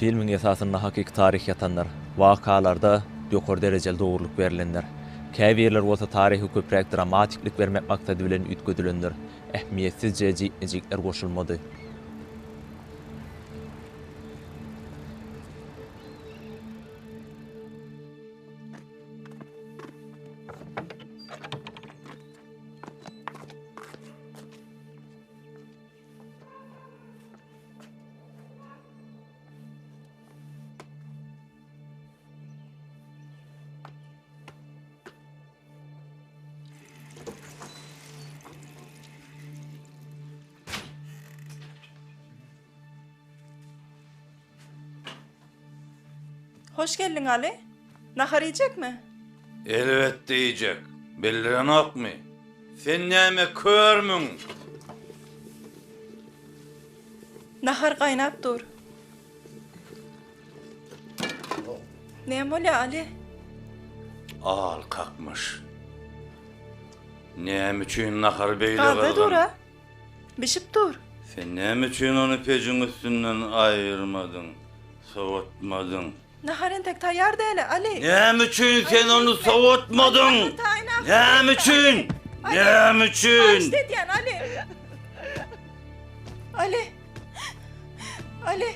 Filmin esasında hakiki tarih yatanlar, wakalarda ýokary derejeli dogruluk berilenler. Käbirler bolsa tarihi köprek dramatiklik bermek maksady bilen ütgedilenler. Ähmiýetsizje jikler goşulmady. Hoş geldin Ali. Nahar yiyecek mi? Elbette yiyecek. Belliren ok mu? Sen neme körmün? Nahar kaynap dur. Ne oluyor Ali? Al kalkmış. Nem üçün nahar beyle Kaldı dur kalgan? ha. Bişip dur. Sen nem üçün onu pecin üstünden ayırmadın, soğutmadın? Naharın tek tayyar değil Ali. Nem üçün sen onu soğutmadın? Nem üçün? Nem üçün? İşte diyen Ali. Ali. Ali.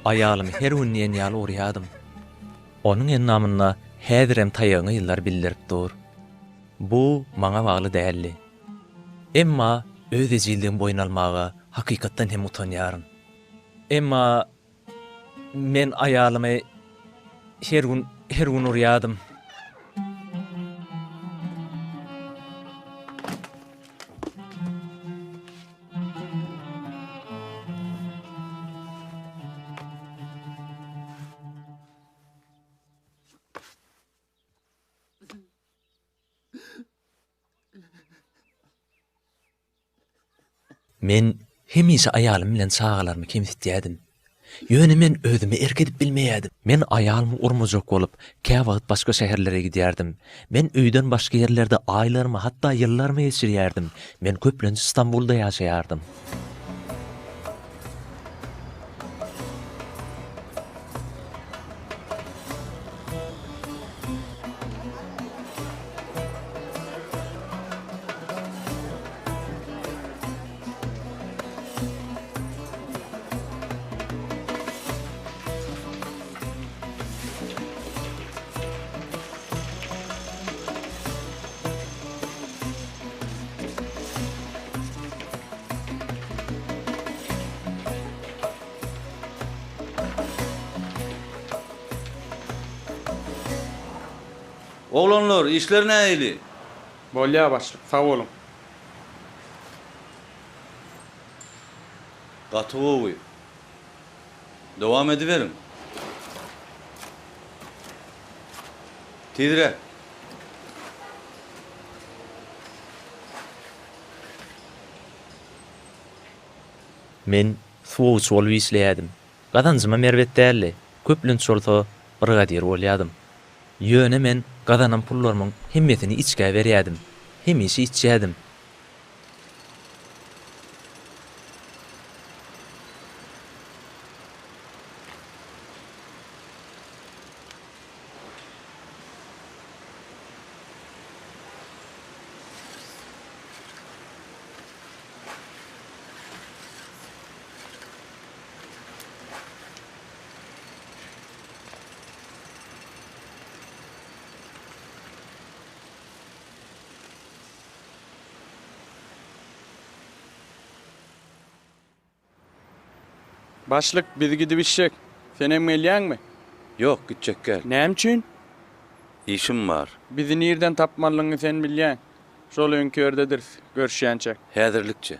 Ayalym her günniýen ýaly urýadym. Onuň ennamyna häzirem taýagyny ýyllar bildirip dur. Bu maňa bagly däldi. Emma öz ejildiň boyun almaga hakykatdan hem utanýarym. Emma men aýalymy her gün urýadym. Men hemişe aýalym bilen çagalarmy kemsitýädim. Ýöne men özümi erkedip bilmeýädim. Men aýalymy urmajak bolup, käwagt başga şäherlere gidýärdim. Men öýden başga ýerlerde aýlarmy, hatda ýyllarmy geçirýärdim. Men köplenç İstanbulda ýaşaýardym. Oğlanlar işler näýeli? Bolýa başlyk, sag bolun. Gaty gowy. Dowam ediverin. Tezrek. Men soğuk sol wisleýädim. Gadanjyma merwet däldi. Köplenç bolsa brigadir bolýadym. Ýöne men gadanan pullarymyň hemmetini içkä berýädim. Hemişe içýädim. Başlyk biz gidip işek. Sen hem gelýänmi? Yok gitjek gel. Näme üçin? İşim var. Bizi nerden tapmalygyny sen bilýän. Şol öňkördedir. Görüşýänçe. Häzirlikçe.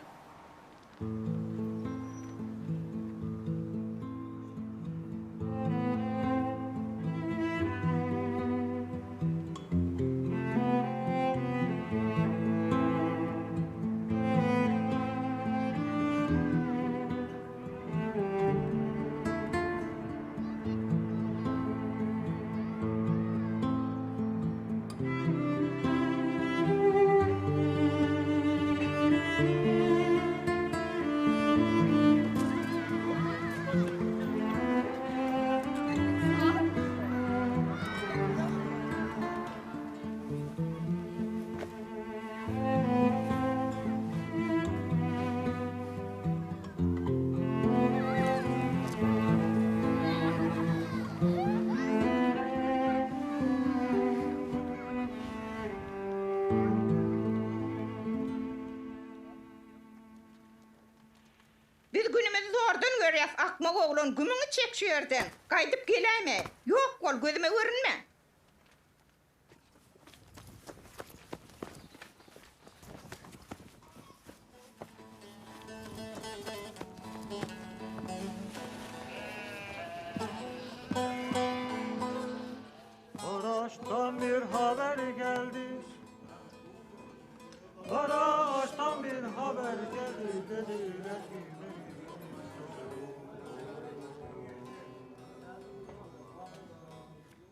Akmak oğlan gümüňi çek şu yerden. Gaýdyp geläme. Ýok bol gözüme görünme. Maraş'tan bir haber geldi. Maraş'tan bir haber geldi dediler ki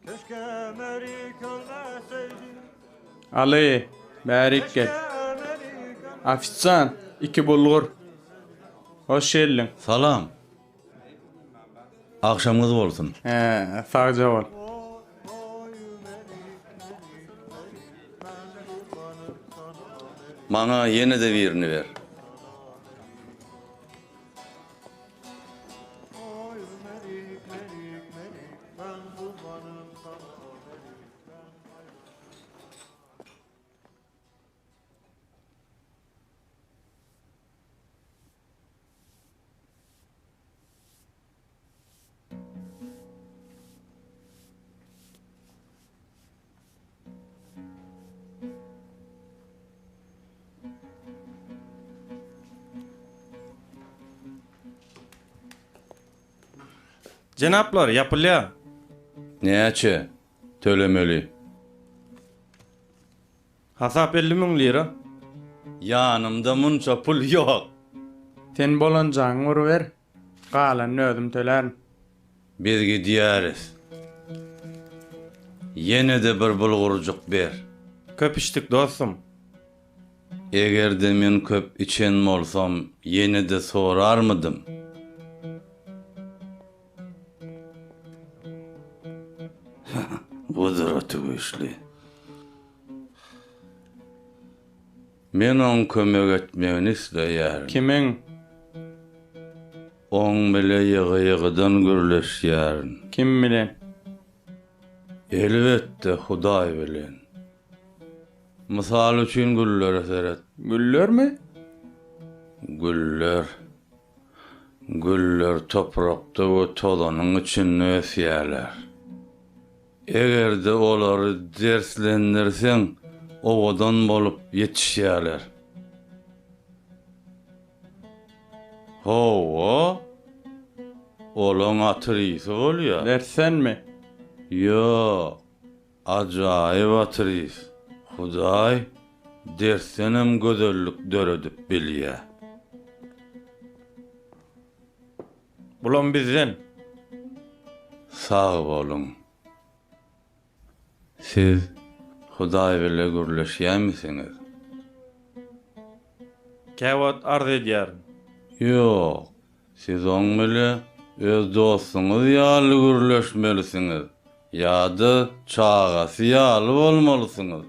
keşke Merik ölmeseydi. Ali, bärik gel. Merik Afissan, 2 bulgur. Hoş geldin. Salam. Akşamınız olsun. Sağca ol. Bana yine de birini ver. Cenaplar yapılýar. Näçe? Tölemeli. Hasap 50 000 lira. Yanımda munça pul yok. Sen bolanjaň ver. Galan özüm tölerim. Biz gidýäris. Yine de bir bulgurcuk ber. Köp içtik dostum. Egerde men köp içen bolsam, yine de sorarmydım. Budur güçlü. Men on kömek etmegini isleýärim. Kimin? On bile ýygy-ýygydan gürleşýärin. Kim bilen? Elbetde Hudaý bilen. Mysal üçin güller seret. Güller mi? Güller. Güller toprakda we tozanyň içinde ösýärler. Egerde olary derslendirseň, owadan bolup ýetişýärler. Howa? Olaň atrysy bolýar. Dersen mi? Yo, ajaýyp atrys. Hudaý dersenem gözellik döredip bilýär. Bulan bizden. Sağ bolun. Siz Hudaý bilen gürleşýärmisiňiz? Käwat arz edýärin. Ýok, siz oň bilen öz dostuňyz ýaly gürleşmelisiňiz. Ýa-da çagasy ýaly bolmalysyňyz.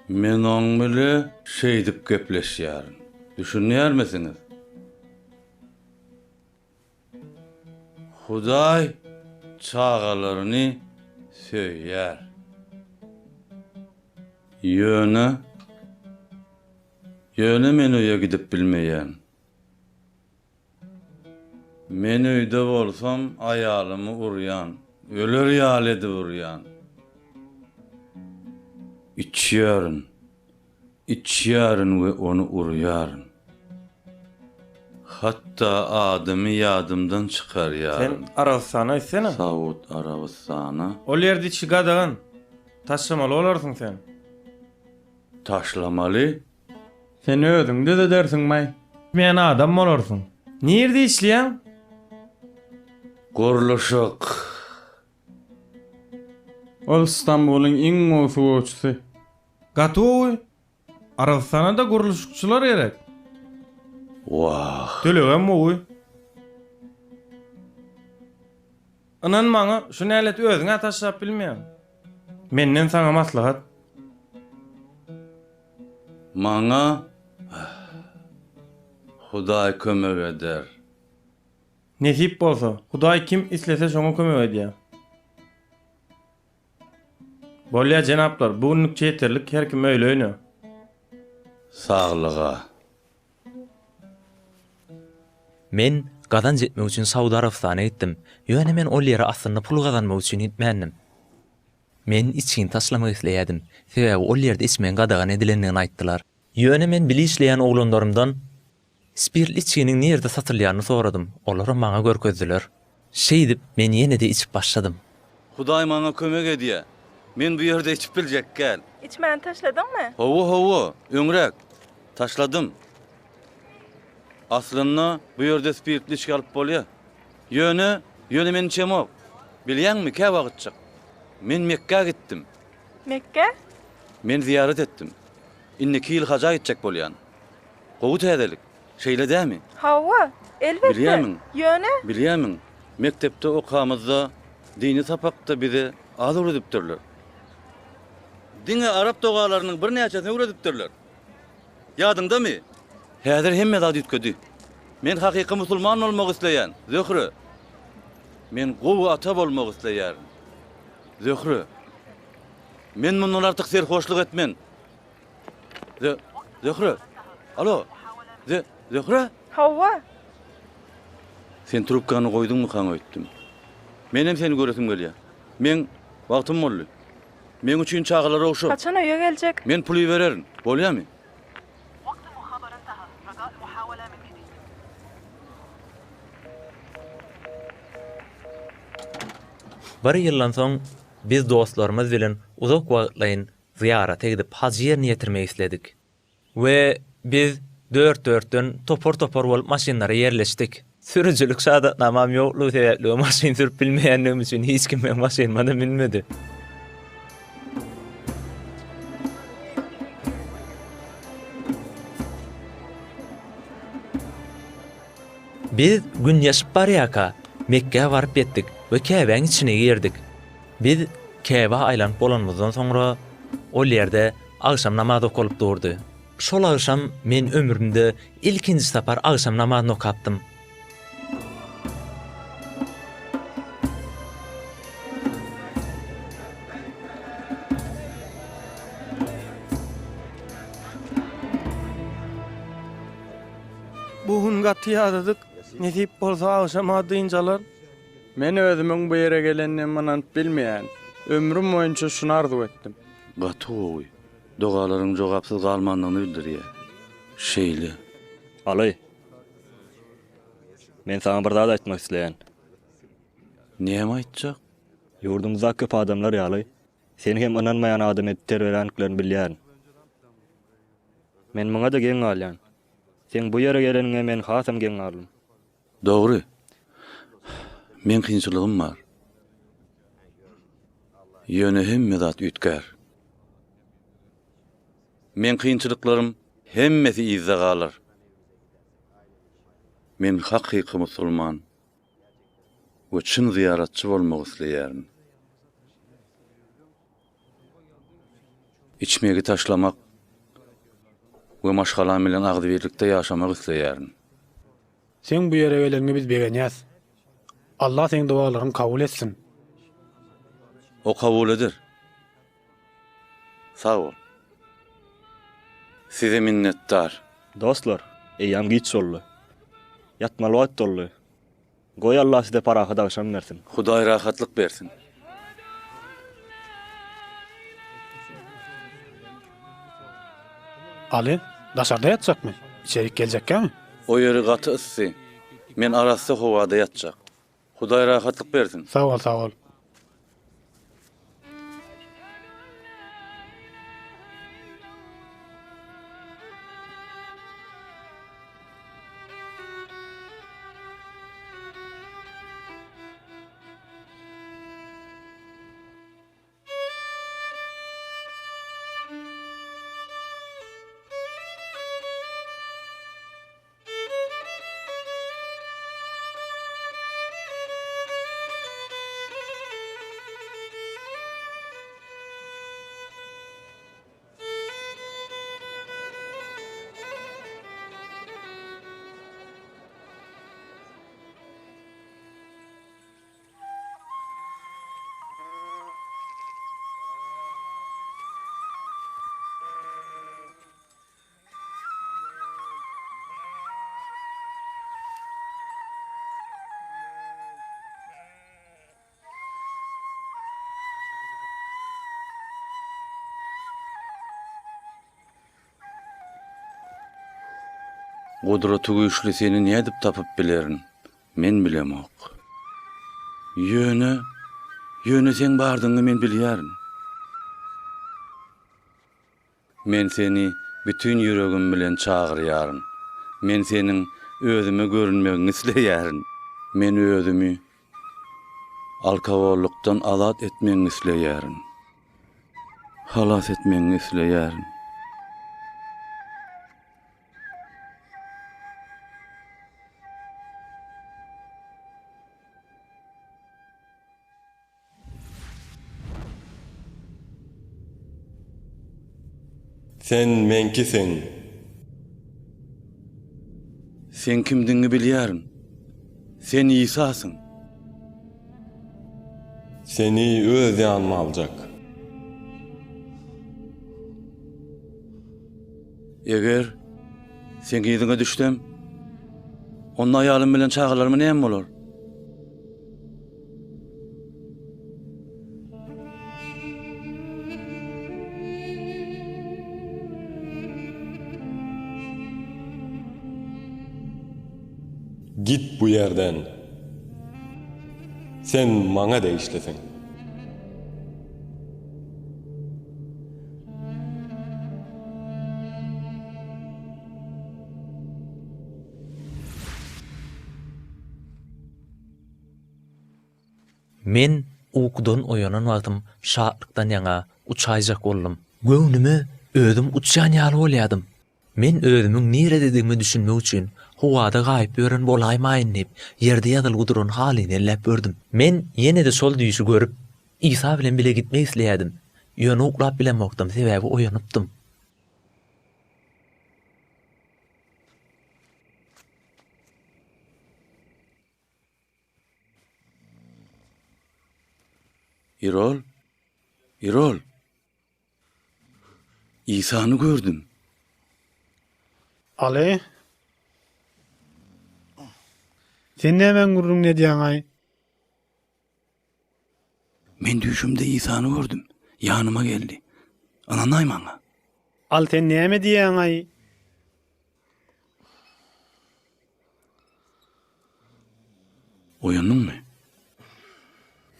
Men oň bilen şeýdip gepleşýärin. Düşünýärmisiňiz? Hudaý çagalaryny söýýär. Ýöne men öýe gidip bilmeýän. Men öýde bolsam aýalymy urýan, öler ýaly edip urýan. İçýärin we onu urýaryn. Hatta adymy ýadymdan çykarýar. Sen Arabistana etsene. Saud Arabistana Ol ýerde içi gadagan. Taşlamaly bolarsyň sen. taşlamaly. Sen özüňde de dersiň may. Men adam bolarsyň. Nerede işleýän? Gurluşuk. Ol İstanbulyň iň osuwçysy. Gatowy. Arabistanada guruluşçular gerek. Wah. Төлegen mowy. Anan maňa şu nälet özüňe taşlap bilmeýän. Menden saňa maslahat. Maňa Hudaý kömek eder. Nesip bolsa, Hudaý kim islese şoňa kömek edýär. Bolýa jenaplar, bu günlük yeterlik her kim öýle öýnür. Saglyga. Men Gazanç etmek üçin Saudy Arabistana gitdim. Ýöne men ol ýere aslynda pul gazanmak üçin gitmändim. Men içini taşlamak isleýärdim. Sebäbi ol ýerde içmen gadagan edilendigini aýtdylar. Ýöne men bilişleýän oglanlarymdan spirtli içkiniň nerede satylýanyny soradym. Olar maňa görkezdiler. Şeýdip men ýene-de içip başladym. Hudaý maňa kömek edýär. Men bu ýerde içip biljek gel. İçmeni taşladın mı? Howo, öňrek. Taşladım. Aslında bu ýerde spirtli içki alyp bolýar. Ýöne men içemok. Bilýänmi, kä wagtçyk? Men Mekke'ye gittim. Mekke? Men ziyaret ettim. 2 ýyl haja gitjek bolýan. Gowy täzelik. Şeýle dämi? Hawa, elbette. Bilýärmiň. Ýöne? Bilýärmiň. Mektepde okamyzda dini sapakda bizi az öwredipdirler. Dine Arap dogalarynyň bir näçesini öwredipdirler. Ýadyňdamy? Häzir hemme zat ýetgedi. Men hakyky musulman bolmak isleýän. Zöhre. Men gowy ata bolmak isleýär. Zöhre. Men mundan artyk serhoşlyk etmen. Zöhre. Alo. Zöhre. Hawa. Sen trubkany goýduňmy kaň öýtdim. Menem seni göresim gelýär. Men wagtym boldy. Men üçin çağalar oşup. Kaçan öýe geljek? Men puly bererim. Bolýarmy? Bir ýyldan soň biz dostlarymyz bilen uzak wagtlaýyn ziýarata gidip hac ýerine ýetirmek isledik. We biz dört-dörtden topor bolup maşinlara ýerleşdik. Sürüjülük sadatnamam ýoklugy sebäpli maşin sürüp bilmeýändigim üçin hiç kim men maşinama da binmedi. Biz gün ýaşyp barýaka Mekke'ye varıp yetdik ve Käbeň içine girdik. Biz Käbe aýlanyp bolanmyzdan soňra ol ýerde agşam namazy okulyp durdy. Şol agşam men ömrümde ilkinji sapar agşam namazyny okapdym. Bu gün gaty ýadydyk. Nesip bolsa agşama dynjalar. Men özümiň bu ýere gelenden manan bilmeýän. Ömrüm boýunça şunu arzu etdim. Gaty gowy. Dogalaryň jogapsyz galmandygyny bildirýär. Şeýle. Alay. Men sana bir zat aýtmak isleýän. Näme aýtjak? Ýurdumyzda köp adamlar ýaly. Seni hem inanmaýan adam edip terwerenliklerini bilýär. Men muňa da geň galýan. Sen bu ýere geleniňe men hasam geň galym. Dogry. Men kynçylygym bar. Ýöne hemme zat ütkär. Men kynçylyklarym hemmesi izde galar. Men hakyky musulman we çyn ziyaratçy bolmak isleýärin. İçmegi taşlamak we maşgalan bilen agdybirlikde ýaşamak isleýärin. Sen bu ýere geleniňi biz begenýäs. Allah seň dualaryň kabul etsin. O kabul eder. Sağ ol. Size minnettar. Dostlar, eýýam giç boldy. Ýatmaly wagt boldy. Goý Allah size parahat agşam bersin. Hudaý rahatlyk bersin. Ali, daşarda ýatjakmy? İçerik geljekmi? O ýeri gaty issy. Men arasy howada ýatjak. Hudaý rahatlyk bersin. Sağ ol, sağ ol. Gudraty güýçli seni näme dip tapyp bilerin? Men bilemok. Ýöne sen bardyňy men bilýärin. Men seni bütün yüregim bilen çağırýaryn. Men senin özüme görünmegiňi isleýärin. Men özümi alkohollukdan azat etmegiňi isleýärin. Halas etmegiňi isleýärin. Sen menkisin. Sen kimdiňi bilýärin. Sen İsa'sın. Seni öz ýanyma aljak. Eger sen giýdiňe düşsem, onun aýalym bilen çağırlarmy näme bolar? Git bu yerden. Sen maňa değişlesin. Men uykudan oyanan wagtym şatlykdan ýaňa uçaýjak boldum. Göwnüme özüm uçýan ýaly bolýadym. Men özümiň nere dediğimi düşünmek üçin howada gaýyp ýören bolaýmaýyn diýip ýerde ýazyl guduran halyny ellep gördüm. Men ýene-de şol düýüşi görüp İsa bilen bile gitmek isleýädim. Ýöne uklap bilemokdym, sebäbi oyanypdym. İrol. İsa'ny gördüm. Ale. Sen hemen gurrun ne diýen ay? Men düşümde İsa'ny gördüm. Ýanyma geldi. Ananaý maňa. Al sen näme diýen ay? Oýanyňmy?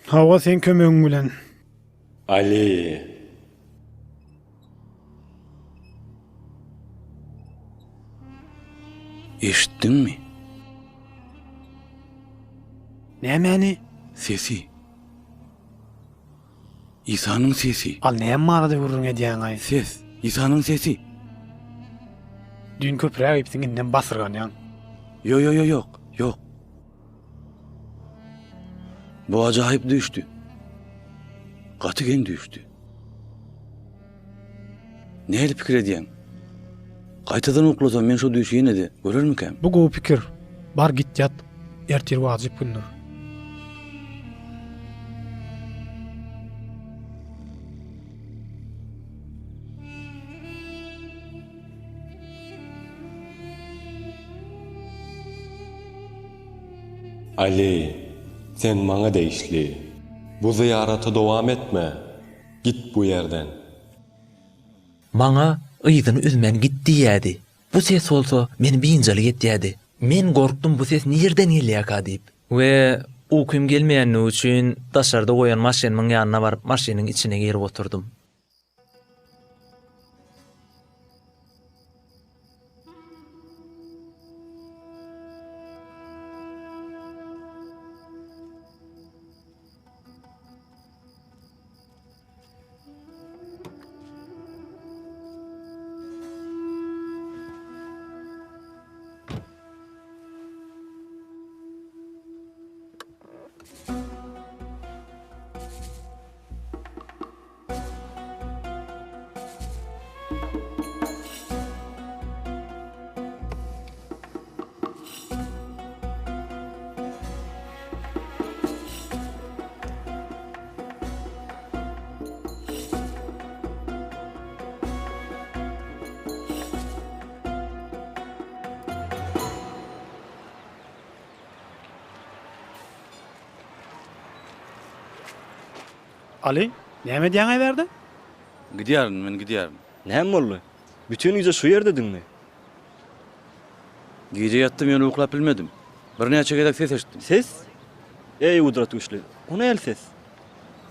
Hawa sen kömegiň bilen. Ali. Eşitdiňmi? Nämäni? Sesi. İsa'nın sesi. Al näme barada gurrun ne diýen ay? Ses. İsa'nın sesi. Dün köprä ipsiň inden basyrgan ýaň. Yok. Bu acayip düştü. Katıgen düştü. Ne edip pikir ediyen? Kaytadan oklasam men şu düşü yine de görür mükem? Bu gowy pikir. Bar git ýat. Ertir wajyp gündür. Ali. Sen maňa değişli. Bu ziyarata dowam etme. Git bu yerden. Maňa ýyzyny üzmen git diýädi. Bu ses bolsa meni biňjalik etdi. Men gorkdum bu ses nerden gelýär diýip. We uykym gelmeýän üçin daşarda goýan maşynyň ýanyna baryp maşynyň içine girip oturdum. Ali, näme diýen ay berdi? Gidýärin, men gidýärin. Näme boldy? Bütün ýüze şu ýerde diňmi? Gece yattım yönü uklap bilmedim. Bir neçe gedek ses eşittim. Ses? Ey udrat güçlü. O ne el ses?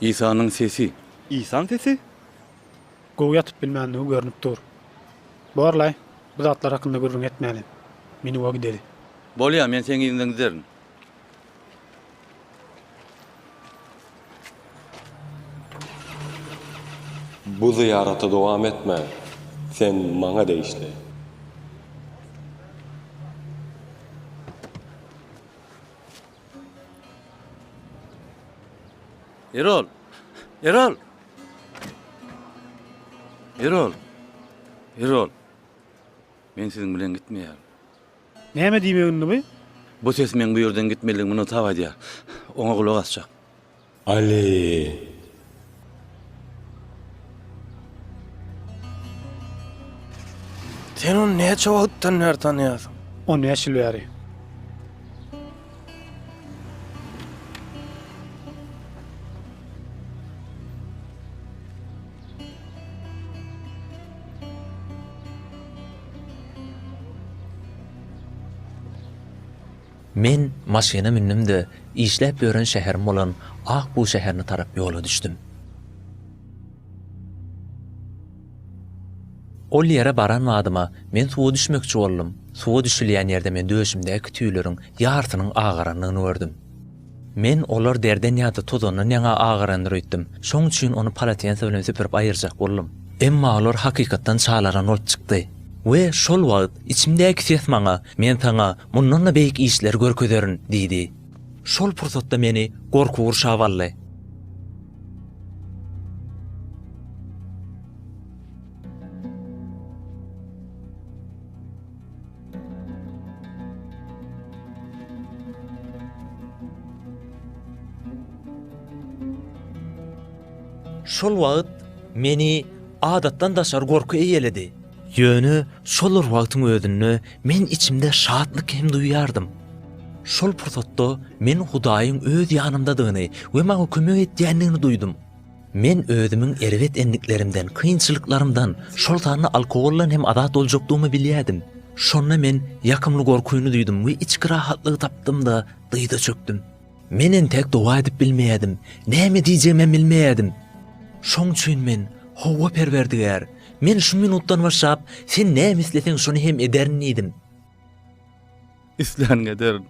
İsa'nın sesi. İhsan sesi? Gowy yatyp bilmänligi görnüp dur. Borlay, bu zatlar hakynda gürrüň etmäli. Meni o gideli. Bolýar, men seň ýerinden giderim. Bu ziyarata dowam etme. Sen maňa değişli. Erol. Erol. Erol. Erol. Men siziň bilen gitmeýär. Näme diýmegindi bu? Bu ses men bu ýerden gitmeliň muny tap edýär. Oňa gulak asjak. Ali. Sen onu neçe wagtdan beri tanýasyň? O näşil bäri? Men maşyna minnimde işläp ýören şäherim bolan Akbu şäherini tarap ýola düşdüm. Ol ýere baran wadyma men suwa düşmekçi boldum. Suwa düşülýän ýerde men döşümdäki tüýleriň ýartynyň agaranlygyny gördüm. Men olar derden ýa-da tozanyň ýaňa agarandyr öýtdim. Şoň üçin onu palatense bilen süpürip aýyrjak boldum. Emma olar hakykatdan çalaran ol çykdy. We şol wagt içimdäki ses maňa men taňa mundan da beýik işler görkezeriň diýdi. Şol pursatda meni gorku urşap aldy. Şol wagt meni adatdan daşar gorku eýeledi. Ýöne şol wagtyň özünde men içimde şatlyk hem duýýardym. Şol pursatda men Hudaýyň öz ýanymdadygyny we maňa kömek etýändigini duýdum. Men özümiň erwet endiklerimden, kynçylyklarymdan, şol tany alkogollan hem azat boljakdygymy bilýärdim. Şonda men ýakymly gorkuýny duýdum we içki rahatlygy tapdym da dyýda çöktüm. Men entek dowa edip bilmeýärdim, näme diýjegimi bilmeýärdim. Şoň üçin men Hawa perwerdigar, men şu minutdan başlap sen näme isleseň şonu hem ederin idim. İslen ederin.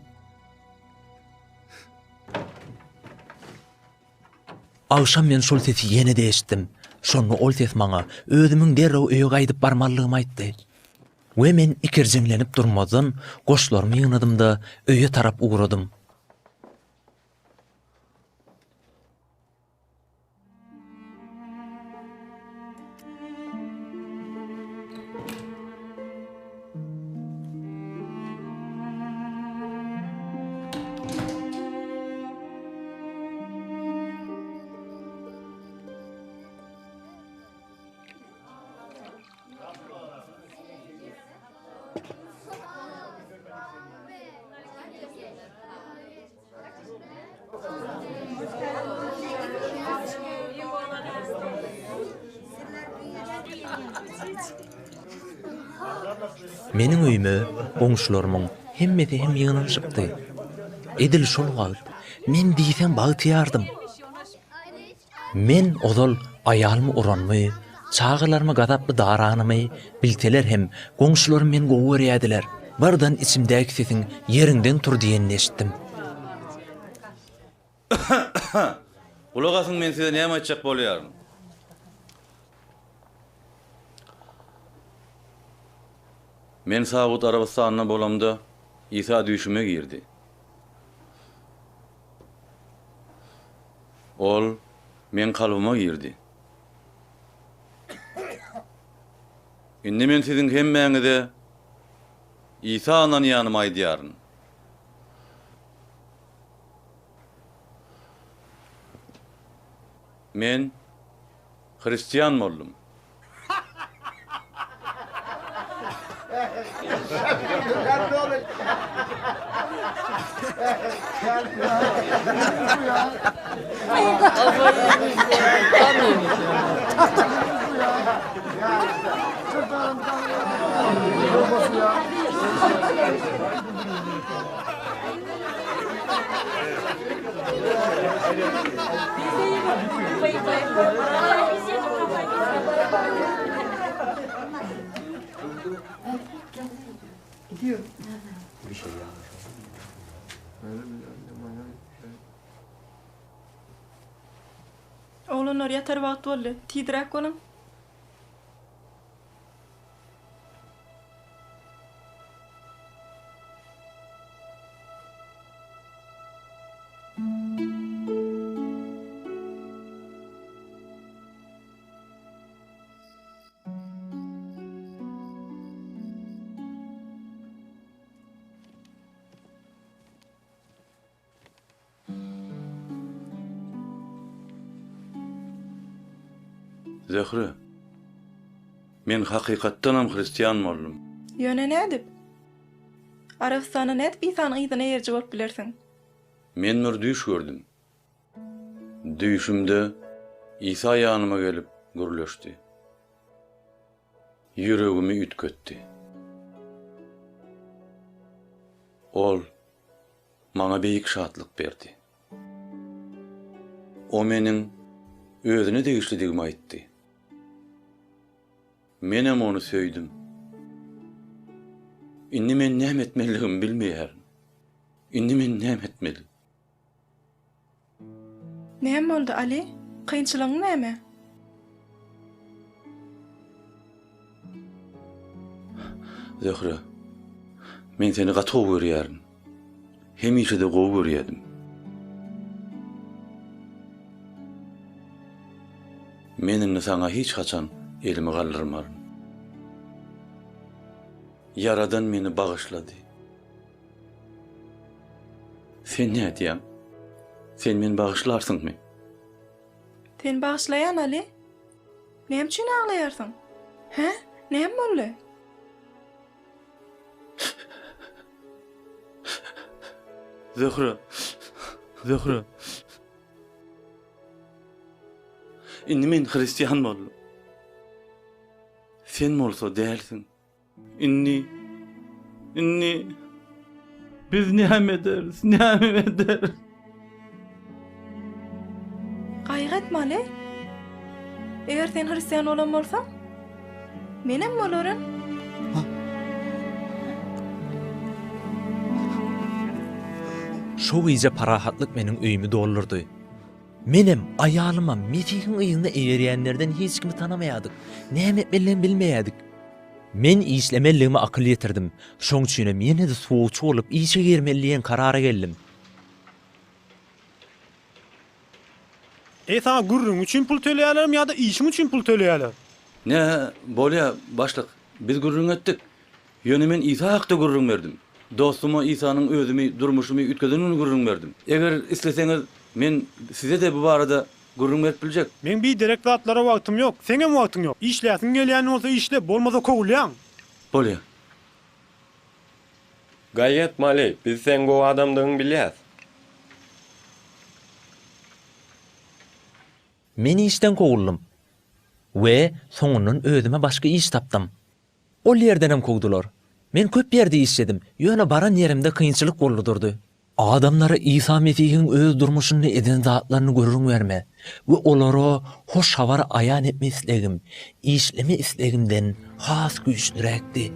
Awşam men şol sesi ýene de eşitdim. Şonu ol ses maňa özümiň derrew öýe gaýdyp barmalygymy aýtdy. We men ikirjimlenip durmadan goşlarymı ýygnadym da öýe tarap ugradym. Meniň öýüme goňşularynyň hemmeti hem ýygynyň çykdy. Edil şol wagt men diýsen bagtyýardym. Men odal aýalymy uranmy, çağılarymı gadaply daranymy bilteler hem goňşularym men gowy berýärdiler. Bardan içimdäki sesiň ýeriňden tur diýenini eşitdim. Kulak asyň, men size näme aýtjak bolýarym? Men Saud Arabistanyna bolamda İsa düşüme girdi. Ol men kalbyma girdi. Indi men siziň hemmeňize İsa anan ýanyma aýdýaryn. Men Hristiýan boldum. Oğlun oraya tarvat oldu. Tidirek olun. Zöhre, men hakykatdanam Hristiýan boldum. Yöne ne edip? Arabistan'a net bir tane iyiden eğerci bolup bilersin. Men bir düş gördüm. Düşümde İsa yanıma gelip gürleşdi. Yüreğimi ütkötti. Ol maňa beýik şatlyk berdi. O meniň özüne degişlidigimi aýtdy. Menem onu söýdüm. Indi men näme etmeligimi bilmeýärin. Indi men näme etmeli? Näme oldu Ali? Kıyınçılığın näme? Zöhre, men seni gaty görýärin. Hemişe de gowy görýärdim. Meninle sana hiç haçan elimi galdyrmaryn. Yaradan meni bağışladı. Sen ne diýäň? Sen meni bağışlarsyňmy? Sen bağışlayan Ali? Näme üçin ağlaýarsyň? He? Näme boldy? Zöhre. Indi men Hristiýan boldum. Sen bolsa dälsin. Inni biz näme ederiz? Gaýgy etme Ali. Eger sen Hristiýan bolan bolsaň, menem bolaryn. Şo iýje parahatlyk meniň öýümi doldurdy. Menem aýalyma Metihiň ýygyna eýerýänlerden hiç kimi tanamaýadyk. Näme etmeliligimi bilmeýädik. Men işlemeligimi akyl ýetirdim. Şoň üçin meni de soğuçy bolup işe girmeliýän karara geldim. Sana gürrüň üçin pul töleýärler ýa-da işim üçin pul töleýärler? Ne bolýa başlyk, biz gürrüň etdik. Ýöne men İsa hakda gürrüň berdim. Dostuma İsa'nın özümi, durmuşumu ütkedenini gürrüň berdim. Eger isleseňiz men size de bu barada gürrüň berip biljek. Men bir direkt zatlara wagtym ýok. Seňem wagtyň ýok. İşläsiň gelýän bolsa işle, bolmasa kowulýan. Bolýa. Gayet mali, biz sen go adamdygyny bilýäs. Men işden kovuldum. We soňundan özüme başga iş tapdym. Ol ýerdenem kowdular. Men köp ýerde işledim. Ýöne baran ýerimde kynçylyk boldurdy. Adamlara İsa Mesihiň öz durmuşyny eden zatlaryny görüň berme we olary hoş habar aýan etme islegim, işleme islegimden has güýçlirekdi.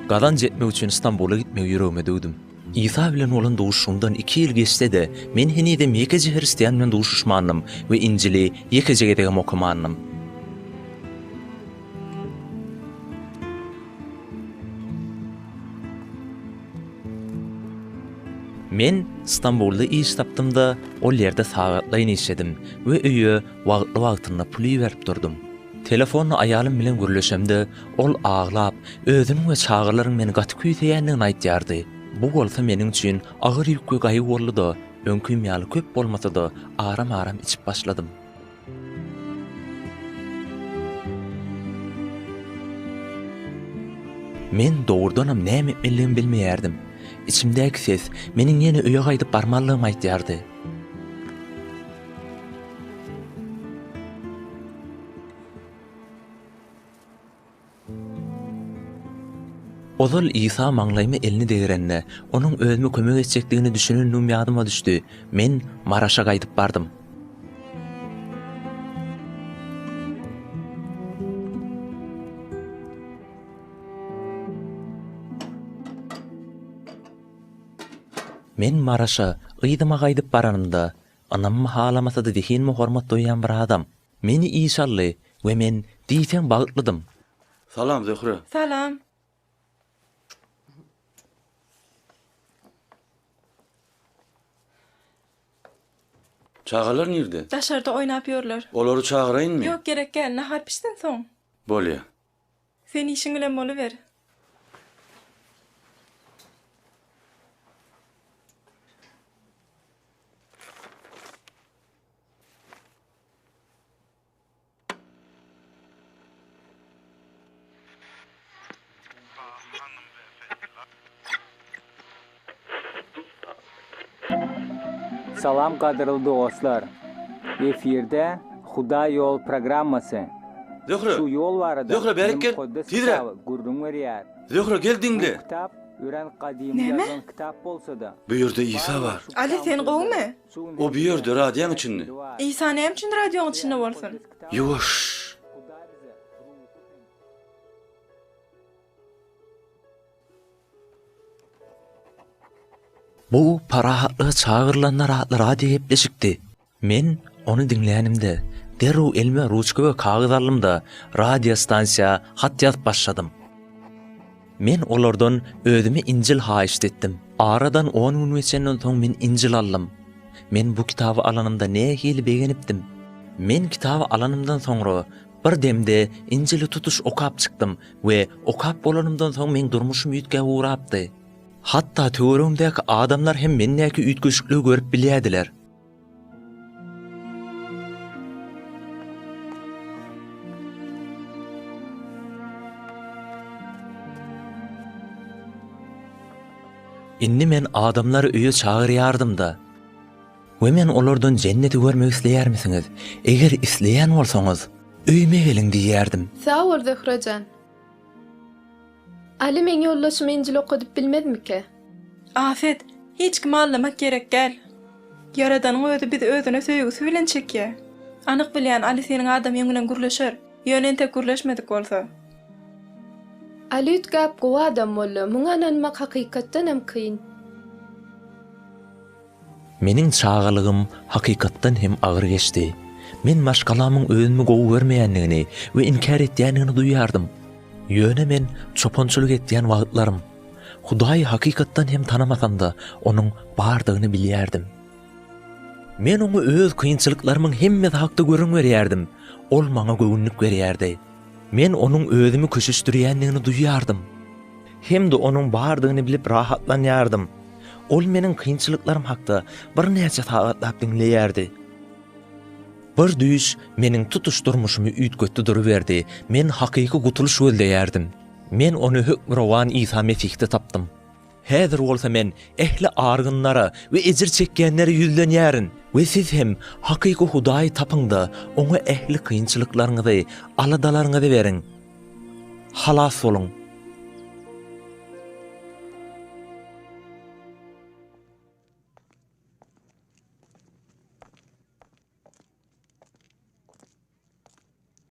Gadan jetmek üçin İstanbul'a gitmek ýüregime döwdüm. İsa bilen olan dowuşumdan 2 ýyl geçse de men henide Mekkeje Hristiýan bilen dowuşmanyň we İncili ýekejege degem okumanyň. Men İstanbul'da iş tapdym-da ol ýerde sagatlaýyn işledim we öýe wagtly pul berip durdum. Telefonu aýalym bilen gürleşemde ol ağlap, özüniň we çağırlaryň meni gaty küýteýändigini aýtýardy. Bu bolsa meniň üçin agyr ýükle gaýy boldy-da, öňküm ýaly köp bolmasa-da aram-aram içip başladym. Men doğurdanam näme etmeliligimi bilmeýärdim. İçimdäki ses meniň ýene öýe gaýdyp barmalygymy aýtýardy. Ozal İsa maňlaýymy elini degirenne, onuň özüme kömek etjekdigini düşünýändüm ýadyma düşdi. Men Maraşa gaýdyp bardym. Men Maraşa ýydyma gaýdyp baranymda, anam halamasa da dihinme hormat doýan bir adam. Meni işally we men diýsen bagtlydym. Salam Zöhre. Salam. Çağalar nerede? Daşarda oýnap ýörler. Olary çağıraýynmy? Ýok gerek gel, nahar pişden soň. Bolýa. Sen işiň bilen boluber. Salam kadrlı dostlar. Efirde Huda Yol programması. Zöhre. Şu yol varada. Zöhre berik gel. Tidre. Gurdun verýär. Zöhre gel diňle. Kitap ören kadim Näme? yazan kitap bolsa da. Bu ýerde İsa bar. Ali sen gowmy? O bu ýerde radiýaň içinde. İsa näme üçin radioň içinde bolsun? Ýuwaş. Bu parahatly çağırlanlar atly radio gepleşikdi. Men onu dinleýänimde derru elime ruçka we kagyz aldymda radio stansiýa hat ýazyp başladym. Men olardan özüme İncil haýyşt etdim. Aradan 10 gün geçenden soň men İncil aldym. Men bu kitaby alanymda nähili begenipdim. Men kitaby alanymdan soňra bir demde İncili tutuş okap çykdym we okap bolanymdan soň men durmuşym ýitge uğrapdy. Hatta töwerümdäki adamlar hem mennäki üýtgeşikli görüp bilýärdiler. Indi men adamlary öýe çağırýardım da. We men olardan jenneti görmek isleýärmisiňiz? Eger isleýän bolsaňyz, öýme geliň diýärdim. Sağ ol Zöhrejan. Ali men ýollaşymy İncil okudyp bilmedimki? Afet, hiç kim anlamak gerek gel. Yaradanyň özü bizi özüne söýgüsi bilen çekýär. Anyk bilýän Ali seniň adam ýeňilen gürleşer. Ýönen tek gürleşmedik bolsa. Ali ütgap gowa adam bolla, muňa inanmak hakykatdan hem kyn. Meniň çağalygym hakykatdan hem agyr geçdi. Men maşgalamyň özümi gowy görmeýändigini we inkar etýändigini duýýardym. Ýöne men çopançylyk etýän wagtlarym Hudaýy hakykatdan hem tanamasam da onuň bardygyny bilýärdim. Men oňa öz kynçylyklarymyň hemmesi hakda görüň berýärdim. Ol maňa göwnük berýärdi. Men onuň özümi köşüşdirýändigini duýýardym. Hem de onuň bardygyny bilip rahatlanýardym. Ol meniň kynçylyklarym hakda bir näçe sagatlap dinleýärdi. Bir düýüş meniň tutuş durmuşymy üýtgetdi duruberdi. Men hakyky gutuluş gözleýärdim. Men onu hükmrowan İsa Mesih'te tapdym. Häzir bolsa men ehli argynlara we ejir çekkenlere ýüzlenýärin. We siz hem hakyky Hudaýy tapyňda oňa ehli kynçylyklaryňyzy, aladalaryňyzy beriň. Halas bolun.